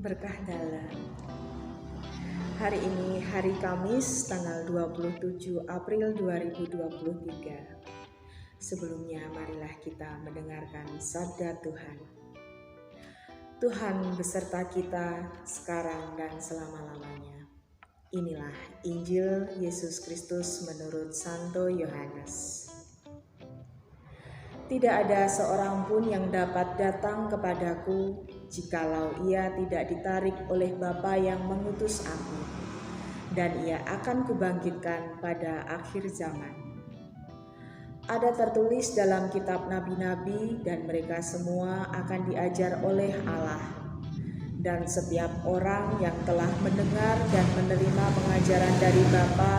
Berkah dalam. Hari ini hari Kamis tanggal 27 April 2023. Sebelumnya marilah kita mendengarkan sabda Tuhan. Tuhan beserta kita sekarang dan selama-lamanya. Inilah Injil Yesus Kristus menurut Santo Yohanes. Tidak ada seorang pun yang dapat datang kepadaku jikalau ia tidak ditarik oleh Bapa yang mengutus aku, dan ia akan kubangkitkan pada akhir zaman. Ada tertulis dalam kitab nabi-nabi dan mereka semua akan diajar oleh Allah. Dan setiap orang yang telah mendengar dan menerima pengajaran dari Bapa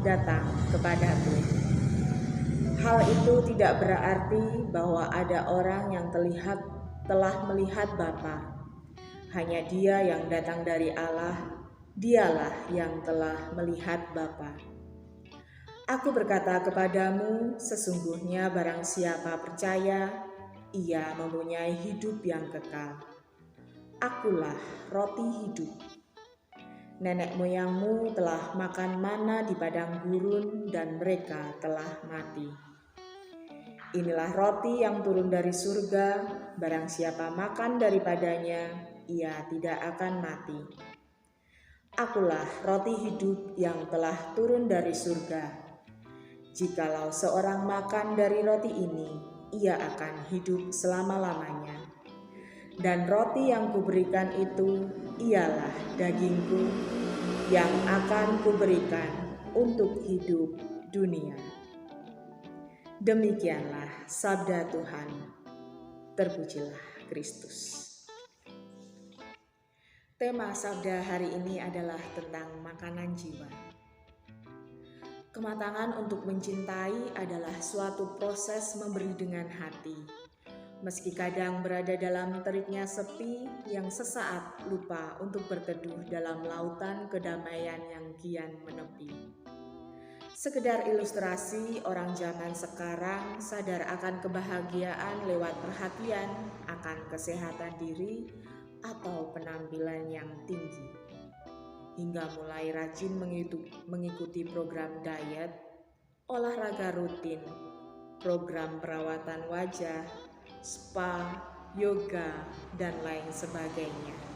datang kepadaku. Hal itu tidak berarti bahwa ada orang yang telah melihat Bapa. Hanya Dia yang datang dari Allah, Dialah yang telah melihat Bapa. Aku berkata kepadamu, sesungguhnya barang siapa percaya, ia mempunyai hidup yang kekal. Akulah roti hidup. Nenek moyangmu telah makan mana di padang gurun dan mereka telah mati. Inilah roti yang turun dari surga, barang siapa makan daripadanya, ia tidak akan mati. Akulah roti hidup yang telah turun dari surga. Jikalau seorang makan dari roti ini, ia akan hidup selama-lamanya. Dan roti yang kuberikan itu ialah dagingku yang akan kuberikan untuk hidup dunia. Demikianlah sabda Tuhan. Terpujilah Kristus. Tema sabda hari ini adalah tentang makanan jiwa. Kematangan untuk mencintai adalah suatu proses memberi dengan hati. Meski kadang berada dalam teriknya sepi yang sesaat lupa untuk berteduh dalam lautan kedamaian yang kian menepi. Sekedar ilustrasi, orang zaman sekarang sadar akan kebahagiaan lewat perhatian akan kesehatan diri atau penampilan yang tinggi. Hingga mulai rajin mengikuti program diet, olahraga rutin, program perawatan wajah, spa, yoga, dan lain sebagainya.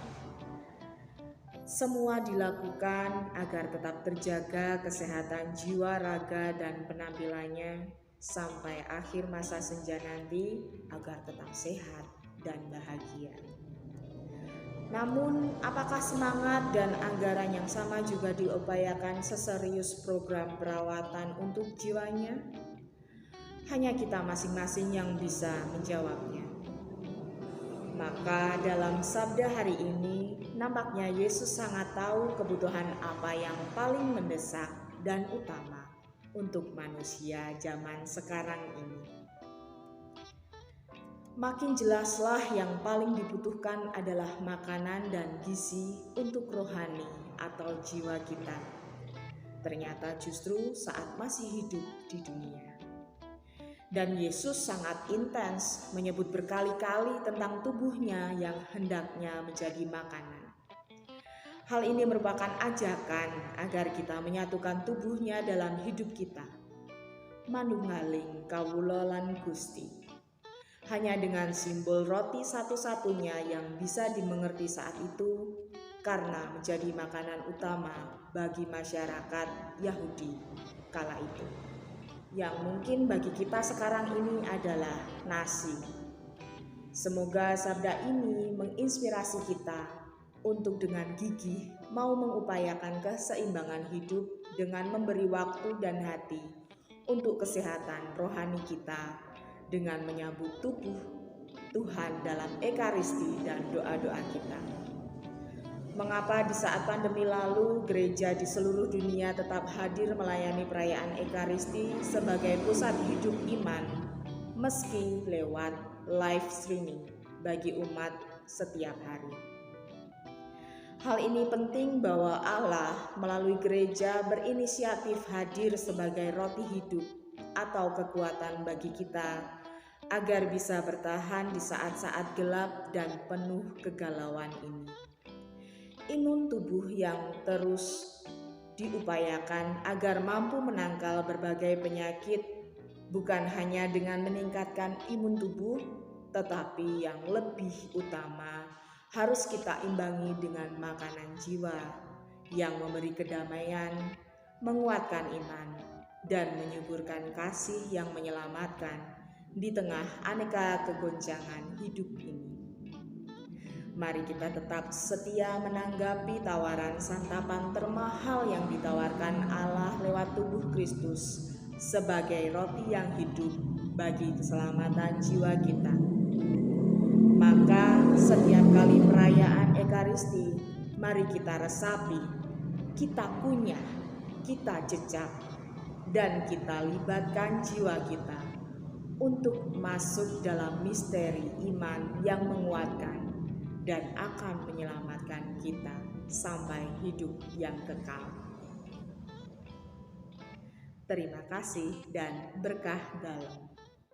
Semua dilakukan agar tetap terjaga kesehatan jiwa, raga, dan penampilannya sampai akhir masa senja nanti agar tetap sehat dan bahagia. Namun, apakah semangat dan anggaran yang sama juga diupayakan seserius program perawatan untuk jiwanya? Hanya kita masing-masing yang bisa menjawabnya. Maka dalam sabda hari ini, nampaknya Yesus sangat tahu kebutuhan apa yang paling mendesak dan utama untuk manusia zaman sekarang ini. Makin jelaslah yang paling dibutuhkan adalah makanan dan gizi untuk rohani atau jiwa kita. Ternyata justru saat masih hidup di dunia. Dan Yesus sangat intens menyebut berkali-kali tentang tubuhnya yang hendaknya menjadi makanan. Hal ini merupakan ajakan agar kita menyatukan tubuhnya dalam hidup kita. Manunggaling kawula lan Gusti. Hanya dengan simbol roti satu-satunya yang bisa dimengerti saat itu karena menjadi makanan utama bagi masyarakat Yahudi kala itu. Yang mungkin bagi kita sekarang ini adalah nasi. Semoga sabda ini menginspirasi kita untuk dengan gigih mau mengupayakan keseimbangan hidup dengan memberi waktu dan hati untuk kesehatan rohani kita dengan menyambut tubuh Tuhan dalam Ekaristi dan doa-doa kita. Mengapa di saat pandemi lalu gereja di seluruh dunia tetap hadir melayani perayaan Ekaristi sebagai pusat hidup iman meski lewat live streaming bagi umat setiap hari. Hal ini penting bahwa Allah melalui gereja berinisiatif hadir sebagai roti hidup atau kekuatan bagi kita agar bisa bertahan di saat-saat gelap dan penuh kegalauan ini. imun tubuh yang terus diupayakan agar mampu menangkal berbagai penyakit, bukan hanya dengan meningkatkan imun tubuh, tetapi yang lebih utama harus kita imbangi dengan makanan jiwa yang memberi kedamaian, menguatkan iman, dan menyuburkan kasih yang menyelamatkan di tengah aneka kegoncangan hidup ini. Mari kita tetap setia menanggapi tawaran santapan termahal yang ditawarkan Allah lewat tubuh Kristus sebagai roti yang hidup bagi keselamatan jiwa kita. Maka setiap kali perayaan Ekaristi, mari kita resapi, kita kunyah, kita jejak, dan kita libatkan jiwa kita untuk masuk dalam misteri iman yang menguatkan dan akan menyelamatkan kita sampai hidup yang kekal. Terima kasih dan berkah dalam.